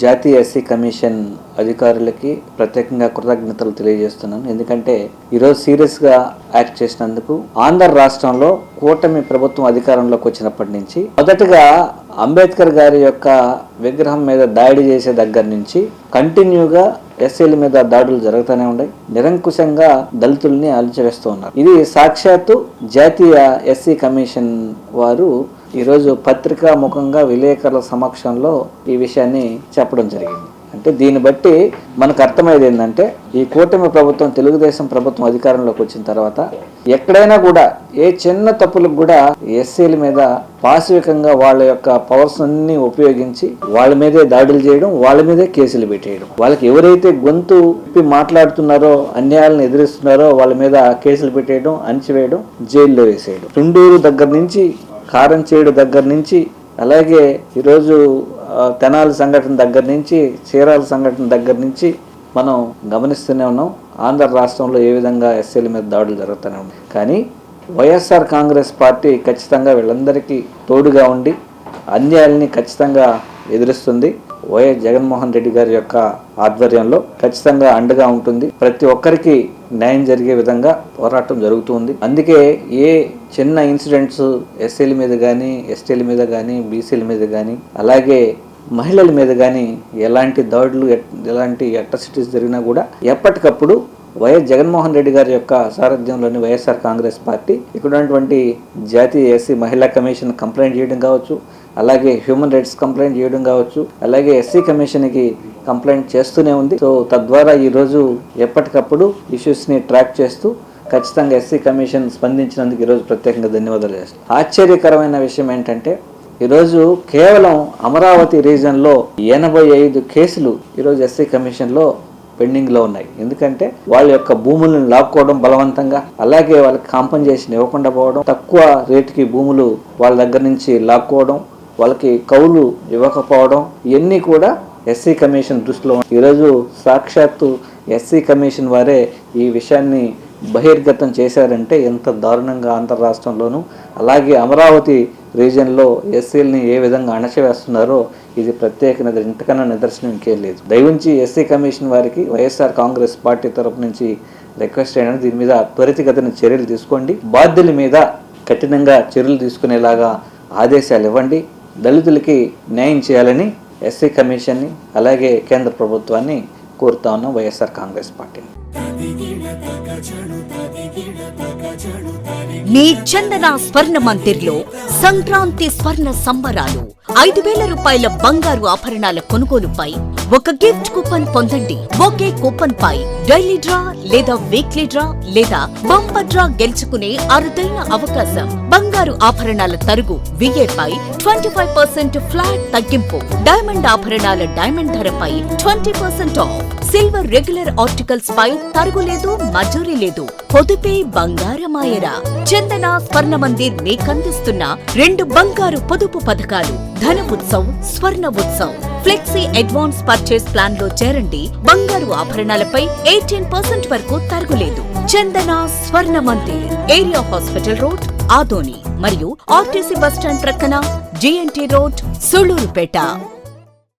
జాతీయ SC commission అధికారులకి ప్రత్యేకంగా కృతజ్ఞతలు తెలియజేస్తున్నాను. ఎందుకంటే ఈరోజు సీరియస్గా యాక్ట్ చేసినందుకు. ఆంధ్ర రాష్ట్రంలో కూటమి ప్రభుత్వం అధికారంలోకి వచ్చినప్పటి నుంచి మొదటగా అంబేద్కర్ గారి యొక్క విగ్రహం మీద దాడి చేసే దగ్గర నుంచి కంటిన్యూగా ఎస్సీల మీద దాడులు జరుగుతూనే ఉన్నాయి. నిరంకుశంగా దళితుల్ని అలచివేస్తూ ఉన్నారు. ఇది సాక్షాత్తు జాతీయ ఎస్సీ కమిషన్ వారు ఈరోజు పత్రికా ముఖంగా విలేకరుల సమక్షంలో ఈ విషయాన్ని చెప్పడం జరిగింది. అంటే దీన్ని బట్టి మనకు అర్థమయ్యేది ఏంటంటే ఈ కూటమి ప్రభుత్వం, తెలుగుదేశం ప్రభుత్వం అధికారంలోకి వచ్చిన తర్వాత ఎక్కడైనా కూడా ఏ చిన్న తప్పులకు కూడా ఎస్సీల మీద పాశవికంగా వాళ్ళ యొక్క పవర్స్ అన్ని ఉపయోగించి వాళ్ళ మీదే దాడులు చేయడం, వాళ్ళ మీదే కేసులు పెట్టేయడం. వాళ్ళకి ఎవరైతే గొంతు విప్పి మాట్లాడుతున్నారో, అన్యాయాలను ఎదిరిస్తున్నారో వాళ్ళ మీద కేసులు పెట్టేయడం, అణిచివేయడం, జైల్లో వేసేయడం. తుండూరు దగ్గర నుంచి, కారంచేడు దగ్గర నుంచి, అలాగే ఈరోజు తెనాలి సంఘటన దగ్గర నుంచి, చీరాల సంఘటన దగ్గర నుంచి మనం గమనిస్తూనే ఉన్నాం. ఆంధ్ర రాష్ట్రంలో ఏ విధంగా ఎస్సీల మీద దాడులు జరుగుతూనే ఉన్నాయి. కానీ వైఎస్ఆర్ కాంగ్రెస్ పార్టీ ఖచ్చితంగా వీళ్ళందరికీ తోడుగా ఉండి అన్యాయాలని ఖచ్చితంగా ఎదురిస్తుంది. వైఎస్ జగన్మోహన్ రెడ్డి గారి యొక్క ఆధ్వర్యంలో ఖచ్చితంగా అండగా ఉంటుంది. ప్రతి ఒక్కరికి న్యాయం జరిగే విధంగా పోరాటం జరుగుతుంది. అందుకే ఏ చిన్న ఇన్సిడెంట్స్ ఎస్సీల మీద కానీ, ఎస్టీల మీద కానీ, బీసీల మీద కానీ, అలాగే మహిళల మీద కానీ ఎలాంటి దాడులు, ఎలాంటి అట్రాసిటీస్ జరిగినా కూడా ఎప్పటికప్పుడు వైఎస్ జగన్మోహన్ రెడ్డి గారి యొక్క సారథ్యంలోని వైఎస్ఆర్ కాంగ్రెస్ పార్టీ ఇక్కడ ఉన్నటువంటి జాతీయ ఎస్సీ మహిళా కమిషన్ కంప్లైంట్ చేయడం కావచ్చు, అలాగే హ్యూమన్ రైట్స్ కంప్లైంట్ చేయడం కావచ్చు, అలాగే ఎస్సీ కమిషన్కి కంప్లైంట్ చేస్తూనే ఉంది. సో తద్వారా ఈరోజు ఎప్పటికప్పుడు ఇష్యూస్ని ట్రాక్ చేస్తూ ఖచ్చితంగా ఎస్సీ కమిషన్ స్పందించినందుకు ఈరోజు ప్రత్యేకంగా ధన్యవాదాలు చేస్తాను. ఆశ్చర్యకరమైన విషయం ఏంటంటే ఈరోజు కేవలం అమరావతి రీజన్లో 85 కేసులు ఈరోజు ఎస్సీ కమిషన్లో పెండింగ్లో ఉన్నాయి. ఎందుకంటే వాళ్ళ యొక్క భూములను లాక్కోవడం బలవంతంగా, అలాగే వాళ్ళకి కాంపన్సేషన్ ఇవ్వకుండా పోవడం, తక్కువ రేటుకి భూములు వాళ్ళ దగ్గర నుంచి లాక్కోవడం, వాళ్ళకి కౌలు ఇవ్వకపోవడం, ఇవన్నీ కూడా ఎస్సీ కమిషన్ దృష్టిలో. ఈరోజు సాక్షాత్తు ఎస్సీ కమిషన్ వారే ఈ విషయాన్ని బహిర్గతం చేశారంటే ఎంత దారుణంగా ఆంధ్ర రాష్ట్రంలోనూ, అలాగే అమరావతి రీజన్లో ఎస్సీలని ఏ విధంగా అణచివేస్తున్నారో ఇది ప్రత్యేక ఇంతకన్నా నిదర్శనం ఇంకేం లేదు. దయవుంచి ఎస్సీ కమిషన్ వారికి వైఎస్ఆర్ కాంగ్రెస్ పార్టీ తరపు నుంచి రిక్వెస్ట్ అయినా దీని మీద త్వరితగతిన చర్యలు తీసుకోండి. బాధ్యుల మీద కఠినంగా చర్యలు తీసుకునేలాగా ఆదేశాలు ఇవ్వండి. దళితులకి న్యాయం చేయాలని ఎస్సీ కమిషన్ని అలాగే కేంద్ర ప్రభుత్వాన్ని కోరుతా ఉన్నాం వైఎస్ఆర్ కాంగ్రెస్ పార్టీని. మీ చందన స్వర్ణ మందిర్లో సంక్రాంతి స్వర్ణ సంబరాలు. 5,000 రూపాయల బంగారు ఆభరణాల కొనుగోలుపై ఒక గిఫ్ట్ కూపన్ పొందండి. ఒకే కూపన్ పై డైలీ డ్రా లేదా వీక్లీ డ్రా లేదా బంపర్ డ్రా గెలుచుకునే అరుదైన అవకాశం. బంగారు ఆభరణాల తరుగు VA పై 25% ఫ్లాట్ తగ్గింపు. డైమండ్ ఆభరణాల డైమండ్ ధరపై 20% ఆఫ్. సిల్వర్ రెగ్యులర్ ఆర్టికల్స్ పై తరుగులేదు, మజూరీ లేదు. పొదుపే బంగారమాయరా. చందన స్వర్ణ మందిర్ మీకందిస్తున్న 2 బంగారు పొదుపు పథకాలు. ధన ఉత్సవ్, స్వర్ణ Utsav. Flexi advance purchase plan లో చేరండి. బంగారు ఆభరణాలపై 18% వరకు తరుగులేదు. చందన స్వర్ణ Mandir, area hospital road, Adoni మరియు ఆర్టీసీ బస్టాండ్ ప్రక్కన GNT రోడ్, సుళ్లూరుపేట.